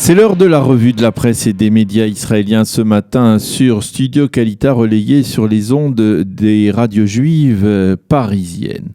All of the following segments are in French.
C'est l'heure de la revue de la presse et des médias israéliens ce matin sur Studio Kalita, relayé sur les ondes des radios juives parisiennes.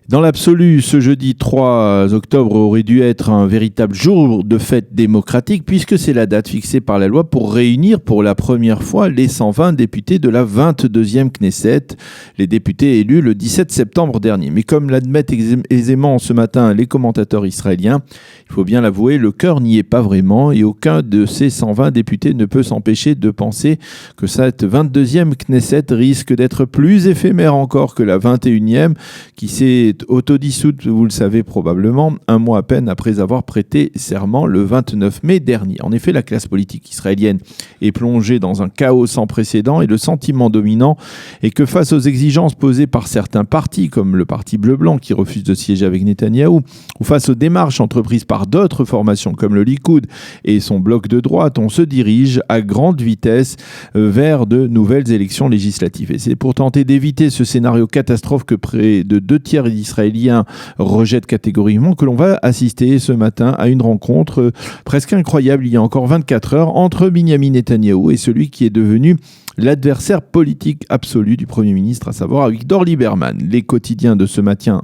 Dans l'absolu, ce jeudi 3 octobre aurait dû être un véritable jour de fête démocratique puisque c'est la date fixée par la loi pour réunir pour la première fois les 120 députés de la 22e Knesset, les députés élus le 17 septembre dernier. Mais comme l'admettent aisément ce matin les commentateurs israéliens, il faut bien l'avouer, le cœur n'y est pas vraiment et aucun de ces 120 députés ne peut s'empêcher de penser que cette 22e Knesset risque d'être plus éphémère encore que la 21e qui s'est autodissoute, vous le savez probablement, un mois à peine après avoir prêté serment le 29 mai dernier. En effet, la classe politique israélienne est plongée dans un chaos sans précédent et le sentiment dominant est que face aux exigences posées par certains partis, comme le parti bleu-blanc qui refuse de siéger avec Netanyahou, ou face aux démarches entreprises par d'autres formations comme le Likoud et son bloc de droite, on se dirige à grande vitesse vers de nouvelles élections législatives. Et c'est pour tenter d'éviter ce scénario catastrophe que près de 2/3 Israéliens rejettent catégoriquement que l'on va assister ce matin à une rencontre presque incroyable il y a encore 24 heures entre Binyamin Netanyahou et celui qui est devenu l'adversaire politique absolu du Premier ministre, à savoir Avigdor Lieberman. Les quotidiens de ce matin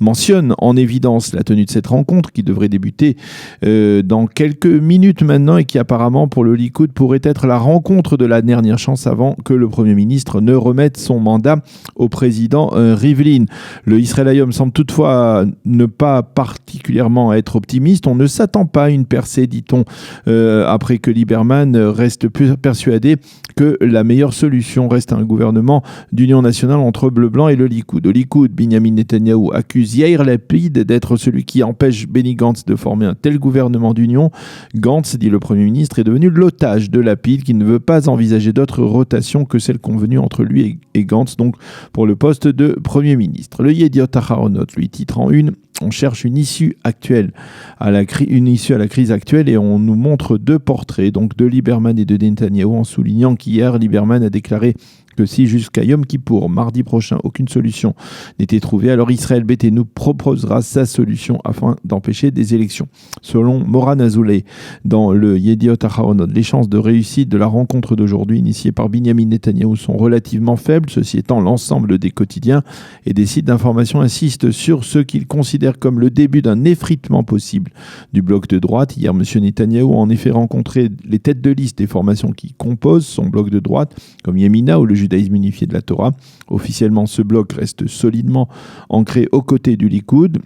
mentionnent en évidence la tenue de cette rencontre qui devrait débuter dans quelques minutes maintenant et qui apparemment pour le Likoud pourrait être la rencontre de la dernière chance avant que le Premier ministre ne remette son mandat au président Rivlin. Le Israël Hayom semble toutefois ne pas particulièrement être optimiste. On ne s'attend pas à une percée, dit-on, après que Lieberman reste persuadé que la meilleure solution reste un gouvernement d'union nationale entre Bleu-Blanc et le Likoud. Au Likoud, Binyamin Netanyahou accuse Yair Lapid d'être celui qui empêche Benny Gantz de former un tel gouvernement d'union. Gantz, dit le Premier ministre, est devenu l'otage de Lapid qui ne veut pas envisager d'autre rotation que celle convenue entre lui et Gantz, donc pour le poste de Premier ministre. Le Yediot Aharonot, lui, titre en une: on cherche une issue actuelle à la crise actuelle et on nous montre deux portraits, donc de Lieberman et de Netanyahou, en soulignant qu'hier, Lieberman a déclaré que si jusqu'à Yom Kippour, mardi prochain, aucune solution n'était trouvée, alors Israël Bété nous proposera sa solution afin d'empêcher des élections. Selon Moran Azoulay, dans le Yediot Aharonot, les chances de réussite de la rencontre d'aujourd'hui initiée par Binyamin Netanyahou sont relativement faibles. Ceci étant, l'ensemble des quotidiens et des sites d'information insistent sur ce qu'ils considèrent comme le début d'un effritement possible du bloc de droite. Hier, M. Netanyahou a en effet rencontré les têtes de liste des formations qui composent son bloc de droite, comme Yemina ou le judaïsme unifié de la Torah. Officiellement, ce bloc reste solidement ancré aux côtés du Likoud.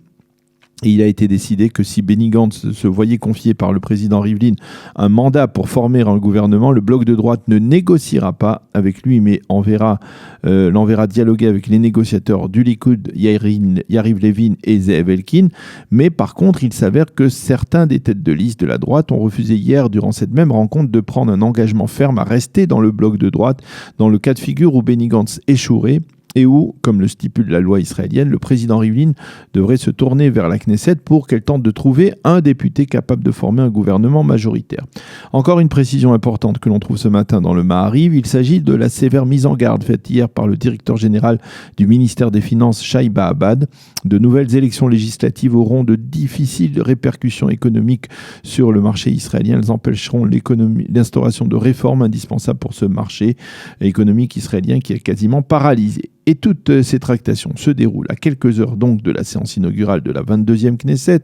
Et il a été décidé que si Benny Gantz se voyait confier par le président Rivlin un mandat pour former un gouvernement, le bloc de droite ne négociera pas avec lui, mais l'enverra dialoguer avec les négociateurs du Likoud, Yariv Levin et Zeev Elkin. Mais par contre, il s'avère que certains des têtes de liste de la droite ont refusé hier, durant cette même rencontre, de prendre un engagement ferme à rester dans le bloc de droite, dans le cas de figure où Benny Gantz échouerait, et où, comme le stipule la loi israélienne, le président Rivlin devrait se tourner vers la Knesset pour qu'elle tente de trouver un député capable de former un gouvernement majoritaire. Encore une précision importante que l'on trouve ce matin dans le Maariv, il s'agit de la sévère mise en garde faite hier par le directeur général du ministère des Finances, Shai Ba'abad. De nouvelles élections législatives auront de difficiles répercussions économiques sur le marché israélien. Elles empêcheront l'instauration de réformes indispensables pour ce marché économique israélien qui est quasiment paralysé. Et toutes ces tractations se déroulent à quelques heures donc de la séance inaugurale de la 22e Knesset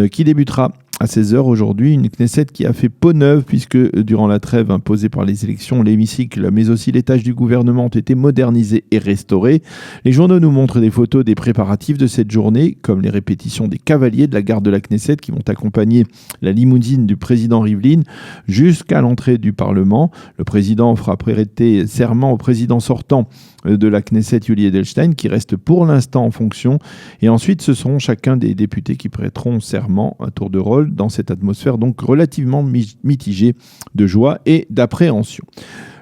qui débutera à 16h aujourd'hui, une Knesset qui a fait peau neuve puisque durant la trêve imposée par les élections, l'hémicycle mais aussi l'étage du gouvernement ont été modernisés et restaurés. Les journaux nous montrent des photos des préparatifs de cette journée, comme les répétitions des cavaliers de la garde de la Knesset qui vont accompagner la limousine du président Rivlin jusqu'à l'entrée du Parlement. Le président fera prêter serment au président sortant de la Knesset, Yuli Edelstein, qui reste pour l'instant en fonction. Et ensuite, ce seront chacun des députés qui prêteront serment à tour de rôle dans cette atmosphère donc relativement mitigée de joie et d'appréhension.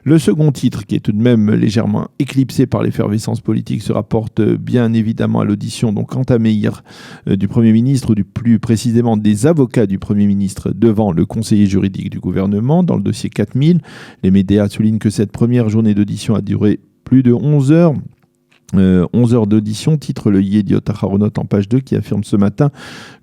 Le second titre, qui est tout de même légèrement éclipsé par l'effervescence politique, se rapporte bien évidemment à l'audition donc entamée hier du Premier ministre, ou plus précisément des avocats du Premier ministre devant le conseiller juridique du gouvernement dans le dossier 4000. Les médias soulignent que cette première journée d'audition a duré plus de 11 heures. 11 heures d'audition, titre le Yediot Aharonot en page 2, qui affirme ce matin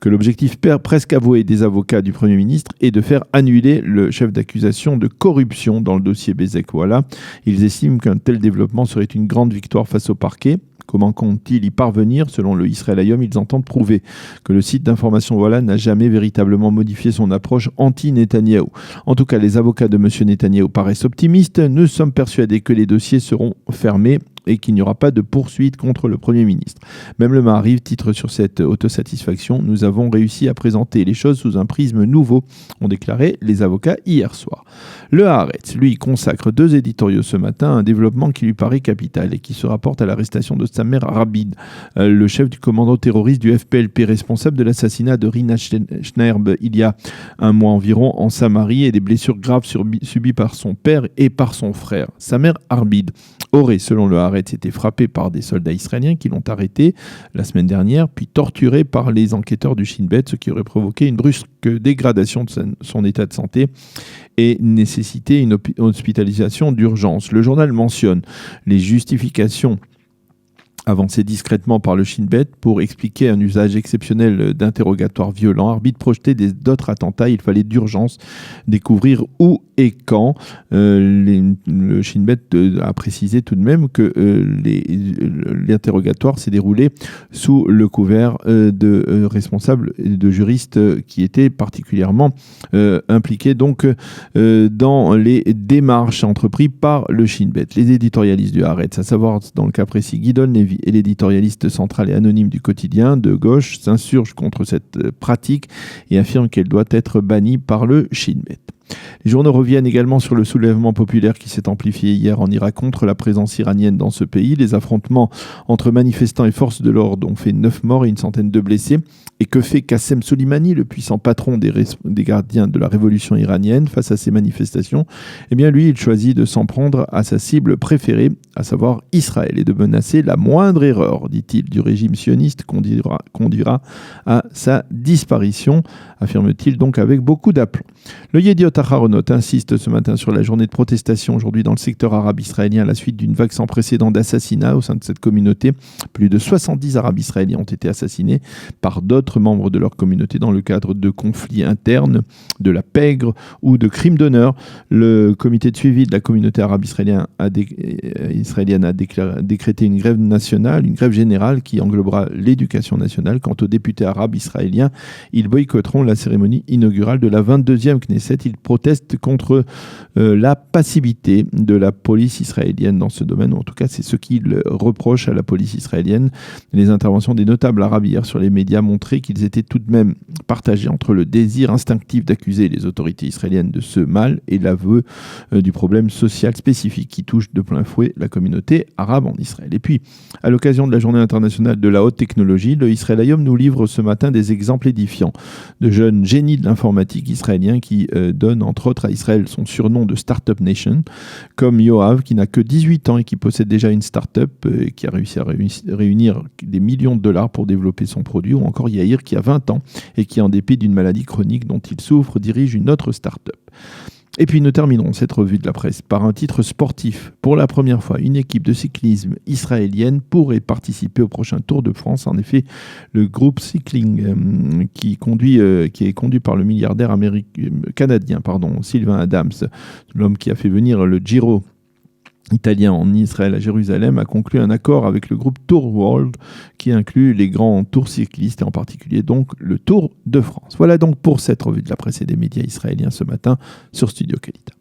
que l'objectif presque avoué des avocats du Premier ministre est de faire annuler le chef d'accusation de corruption dans le dossier Bezek Walla. Ils estiment qu'un tel développement serait une grande victoire face au parquet. Comment comptent-ils y parvenir? Selon le Israël Hayom, ils entendent prouver que le site d'information Walla n'a jamais véritablement modifié son approche anti-Netanyahou. En tout cas, les avocats de M. Netanyahou paraissent optimistes. Nous sommes persuadés que les dossiers seront fermés et qu'il n'y aura pas de poursuite contre le Premier ministre. Même le Maariv titre sur cette autosatisfaction: nous avons réussi à présenter les choses sous un prisme nouveau, ont déclaré les avocats hier soir. Le Haaretz, lui, consacre 2 éditoriaux ce matin à un développement qui lui paraît capital et qui se rapporte à la l'arrestation de Samer Rabid, le chef du commando terroriste du FPLP, responsable de l'assassinat de Rina Schnerb il y a un mois environ en Samarie et des blessures graves subies par son père et par son frère. Samer Rabid aurait, selon le Haaretz, été frappé par des soldats israéliens qui l'ont arrêté la semaine dernière, puis torturé par les enquêteurs du Shin Bet, ce qui aurait provoqué une brusque dégradation de son état de santé et nécessité une hospitalisation d'urgence. Le journal mentionne les justifications avancé discrètement par le Shin Bet pour expliquer un usage exceptionnel d'interrogatoires violents. Arbitre projeté d'autres attentats, il fallait d'urgence découvrir où et quand. Le Shin Bet a précisé tout de même que l'interrogatoire s'est déroulé sous le couvert de responsables et de juristes qui étaient particulièrement impliqués donc dans les démarches entreprises par le Shin Bet. Les éditorialistes du Haaretz, à savoir dans le cas précis Gidon Levy et l'éditorialiste central et anonyme du quotidien de gauche, s'insurgent contre cette pratique et affirment qu'elle doit être bannie par le Shin Bet. Les journaux reviennent également sur le soulèvement populaire qui s'est amplifié hier en Irak contre la présence iranienne dans ce pays. Les affrontements entre manifestants et forces de l'ordre ont fait 9 morts et une centaine de blessés. Et que fait Qassem Soleimani, le puissant patron des gardiens de la révolution iranienne, face à ces manifestations? Eh bien, lui, il choisit de s'en prendre à sa cible préférée, à savoir Israël, et de menacer la moindre erreur, dit-il, du régime sioniste conduira à sa disparition, affirme-t-il donc avec beaucoup d'aplomb. Le Yediot Aharonot insiste ce matin sur la journée de protestation aujourd'hui dans le secteur arabe israélien à la suite d'une vague sans précédent d'assassinats au sein de cette communauté. Plus de 70 Arabes israéliens ont été assassinés par d'autres membres de leur communauté dans le cadre de conflits internes, de la pègre ou de crimes d'honneur. Le comité de suivi de la communauté arabe israélienne a décrété une grève nationale, une grève générale qui englobera l'éducation nationale. Quant aux députés arabes israéliens, ils boycotteront la cérémonie inaugurale de la 22e Knesset. Ils protestent contre la passivité de la police israélienne dans ce domaine, ou en tout cas c'est ce qu'ils reprochent à la police israélienne. Les interventions des notables arabes hier sur les médias montraient qu'ils étaient tout de même partagés entre le désir instinctif d'accuser les autorités israéliennes de ce mal et l'aveu du problème social spécifique qui touche de plein fouet la communauté arabe en Israël. Et puis, à l'occasion de la journée internationale de la haute technologie, le Israël Hayom nous livre ce matin des exemples édifiants de jeunes génies de l'informatique israéliens qui donnent entre autres à Israël son surnom de Startup Nation, comme Yoav qui n'a que 18 ans et qui possède déjà une start-up qui a réussi à réunir des millions de dollars pour développer son produit, ou encore Yair qui a 20 ans et qui, en dépit d'une maladie chronique dont il souffre, dirige une autre start-up. Et puis nous terminerons cette revue de la presse par un titre sportif. Pour la première fois, une équipe de cyclisme israélienne pourrait participer au prochain Tour de France. En effet, le groupe Cycling qui est conduit par le milliardaire canadien Sylvain Adams, l'homme qui a fait venir le Giro italien en Israël à Jérusalem, a conclu un accord avec le groupe Tour World qui inclut les grands tours cyclistes et en particulier donc le Tour de France. Voilà donc pour cette revue de la presse et des médias israéliens ce matin sur Studio Kalita.